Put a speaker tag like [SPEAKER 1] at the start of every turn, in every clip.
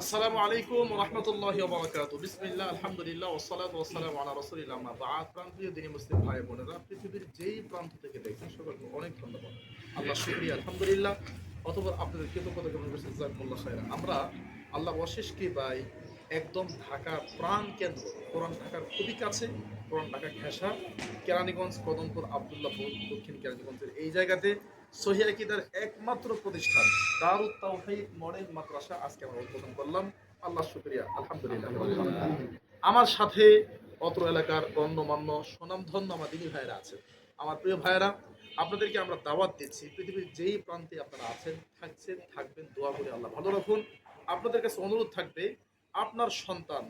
[SPEAKER 1] আসসালামু আলাইকুম ওয়া রাহমাতুল্লাহি ওয়া বারাকাতুহু। বিসমিল্লাহ, আলহামদুলিল্লাহ, ওয়াসসালাতু ওয়াসসালামু আলা রাসূলিল্লাহ, আম্মা বা'দ। প্রাণপ্রিয় দিনী মুসলিম ভাই বোনেরা, পৃথিবীর যেই প্রান্ত থেকে দেখছেন সকলকে অনেক ধন্যবাদ। আল্লাহর শুকরিয়া, আলহামদুলিল্লাহ। অতঃপর আপনাদের কৃতজ্ঞতা জ্ঞাপন করছি, জাযাকুমুল্লাহ খাইরান। আমরা আল্লাহর অশেষ কৃপায় একদম ঢাকা প্রাণ কেন্দ্র, পুরান ঢাকার খুবই কাছে, পুরান ঢাকা ঘেঁষা, কেরানীগঞ্জ, কদমপুর, আব্দুল্লাহপুর, দক্ষিণ কেরানীগঞ্জের এই জায়গাতে সহিহ আকীদার একমাত্র প্রতিষ্ঠান দারুত তাওহীদ মডেল মাদ্রাসা আজকে আমরা উদ্বোধন করলাম। আল্লাহ শুকরিয়া, আলহামদুলিল্লাহ। আমার সাথে অত্র এলাকার গণ্যমান্য সুনামধন্য আমার দিনী ভাইয়েরা আছেন। আমার প্রিয় ভাইয়েরা, আপনাদেরকে আমরা দাওয়াত দিচ্ছি, পৃথিবীর যেই প্রান্তে আপনারা আছেন, থাকছেন, থাকবেন, দোয়া করে আল্লাহ ভালো রাখুন। আপনাদের কাছে অনুরোধ থাকবে, আপনার সন্তান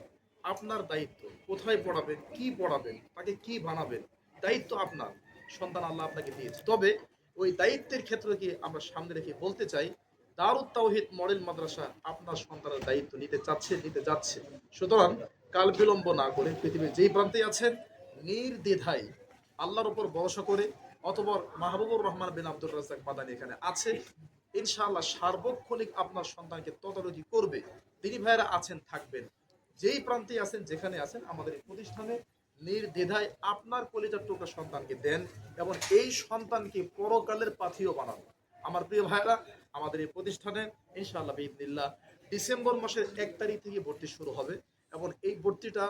[SPEAKER 1] আপনার দায়িত্ব, কোথায় পড়াবেন, কি পড়াবেন, তাকে কি বানাবেন, দায়িত্ব আপনার। সন্তান আল্লাহ আপনাকে দিয়েছে, তবে ওই দায়িত্বের ক্ষেত্রে কি আমরা সামনে রেখে বলতে চাই, দারুত তাওহীদ মডেল মাদ্রাসা আপনার সন্তানের দায়িত্ব নিতে চাচ্ছে, নিতে যাচ্ছে। সুতরাং কাল বিলম্ব না করে পৃথিবীর যেই প্রান্তে আছেন, নির্দ্বিধায় আল্লাহর উপর ভরসা করে, অথবা মাহবুবুর রহমান বিন আব্দুর রাজ্জাক মাদানী এখানে আছে, ইনশাআল্লাহ সার্বক্ষণিক আপনার সন্তানকে তদারকি করবে। তিনি ভাইয়েরা আছেন, থাকবেন, যেই প্রান্তে আছেন, যেখানে আছেন, আমাদের এই প্রতিষ্ঠানে নির্দ্বিধায় আপনার কলিজার টুকরা সন্তানকে দেন এবং এই সন্তানকে পরকালের পাথিও বানান। আমার প্রিয় ভাইরা, আমাদের এই প্রতিষ্ঠানে ইনশাআল্লাহ বিইذনিল্লাহ ডিসেম্বর মাসের 1 তারিখ থেকে ভর্তি শুরু হবে এবং এই ভর্তিটা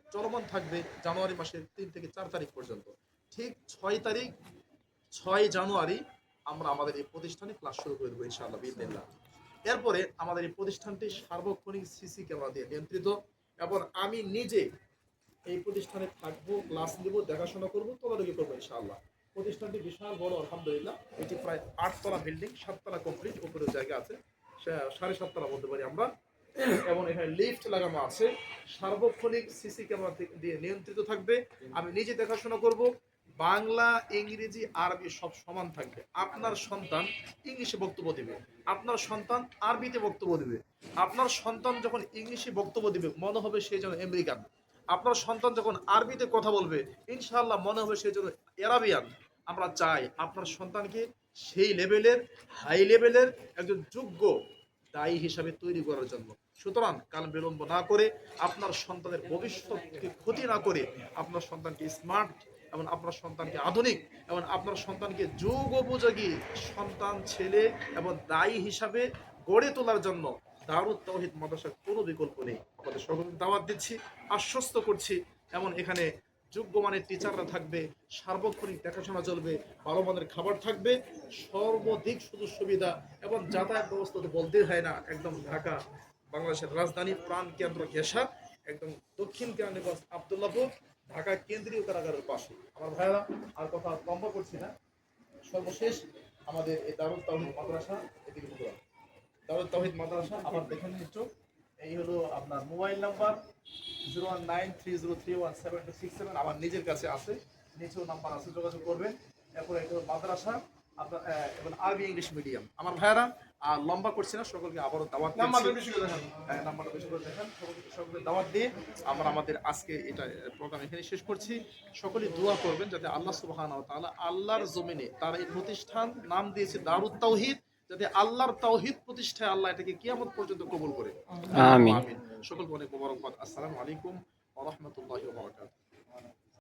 [SPEAKER 1] চলমান থাকবে জানুয়ারি মাসের 3 থেকে 4 তারিখ পর্যন্ত। ঠিক 6 তারিখ, 6 জানুয়ারি আমরা আমাদের এই প্রতিষ্ঠানে ক্লাস শুরু করে দেবো ইনশাআল্লাহ বিইذনিল্লাহ। এরপরে আমাদের এই প্রতিষ্ঠানটি সার্বক্ষণিক সিসি ক্যামেরা দিয়ে নিয়ন্ত্রিত এবং আমি নিজে এই প্রতিষ্ঠানে থাকবো, ক্লাস নেব, দেখাশোনা করবো, তদারকি করবো ইনশাআল্লাহ। প্রতিষ্ঠানটি বিশাল বড়, আলহামদুলিল্লাহ। এটি প্রায় 8 তলা বিল্ডিং, 7 তলা কমপ্লিট, উপরে জায়গা আছে 7.5 তলা বলতে পারি আমরা। এবং এখানে লিফট লাগানো আছে, সার্বক্ষণিক সিসি ক্যামেরা দিয়ে নিয়ন্ত্রিত থাকবে। আমি নিজে দেখাশোনা করব। বাংলা, ইংরেজি, আরবি সব সমান থাকবে। আপনার সন্তান ইংলিশে বক্তব্য দিবে, আপনার সন্তান আরবিতে বক্তব্য দিবে। আপনার সন্তান যখন ইংলিশে বক্তব্য দিবে মনে হবে সে যেন আমেরিকান। আপনার সন্তান যখন আরবিতে কথা বলবে ইনশাআল্লাহ মনে হবে সে যেন এরাবিয়ান। আমরা চাই আপনার সন্তানকে সেই লেভেলের, হাই লেভেলের একজন যোগ্য দায়ী হিসাবে তৈরি করার জন্য। সুতরাং কাল বিলম্ব না করে, আপনার সন্তানের ভবিষ্যৎকে ক্ষতি না করে, আপনার সন্তানকে স্মার্ট এবং আপনার সন্তানকে আধুনিক এবং আপনার সন্তানকে যুগ উপযোগী সন্তান, ছেলে এবং দায়ী হিসাবে গড়ে তোলার জন্য দারুত তাওহীদ মাদ্রাসার কোনো বিকল্প নেই। আমাদের সকলকে দাওয়াত দিচ্ছি, আশ্বস্ত করছি। এমন এখানে যোগ্য মানের টিচাররা থাকবে, সার্বক্ষণিক দেখাশোনা চলবে, ভালো মানের খাবার থাকবে, সর্বাধিক সুযোগ সুবিধা এবং যাতায়াত ব্যবস্থা তো বলতেই হয় না। একদম ঢাকা, বাংলাদেশের রাজধানী, প্রাণ কেন্দ্র ঘেঁষা, একদম দক্ষিণ কেরানীগঞ্জ, আব্দুল্লাহপুর, ঢাকা কেন্দ্রীয় কারাগারের পাশে। আমার ভাইয়েরা, আর কথা লম্বা করছি না, সর্বশেষ আমাদের এই দারুত তাওহীদ মাদ্রাসা, এদিকে ঘোরা দারুত তাওহীদ মাদ্রাসা আবার দেখে নিন একটু। এই হলো আপনার মোবাইল নাম্বার 01930317267, আমার নিজের কাছে আছে, নিচেও নাম্বার আছে, যোগাযোগ করবেন। এরপরে এটা হলো মাদ্রাসা আপনার এবং আরবি ইংলিশ মিডিয়াম। আমার ভাইয়ারা, আর লম্বা করছি না, সকলকে আবারও দাওয়াত দিচ্ছি। নাম্বারটা বেশি করে দেখেন, সকলকে দাওয়াত দিয়ে আমরা আমাদের আজকে এটা প্রোগ্রাম এখানে শেষ করছি। সকলেই দোয়া করবেন যাতে আল্লাহ সুবহানাহু ওয়া তাআলা আল্লাহর জমিনে তার এই প্রতিষ্ঠান নাম দিয়েছে দারুত তাওহীদ, যাতে আল্লাহর তাওহীদ প্রতিষ্ঠায় আল্লাহ এটাকে কিয়ামত পর্যন্ত কবুল করে। আমিন। সকলকে অনেক মোবারকবাদ। আসসালামু আলাইকুম ওয়া রাহমাতুল্লাহি ওয়া বারাকাতুহু।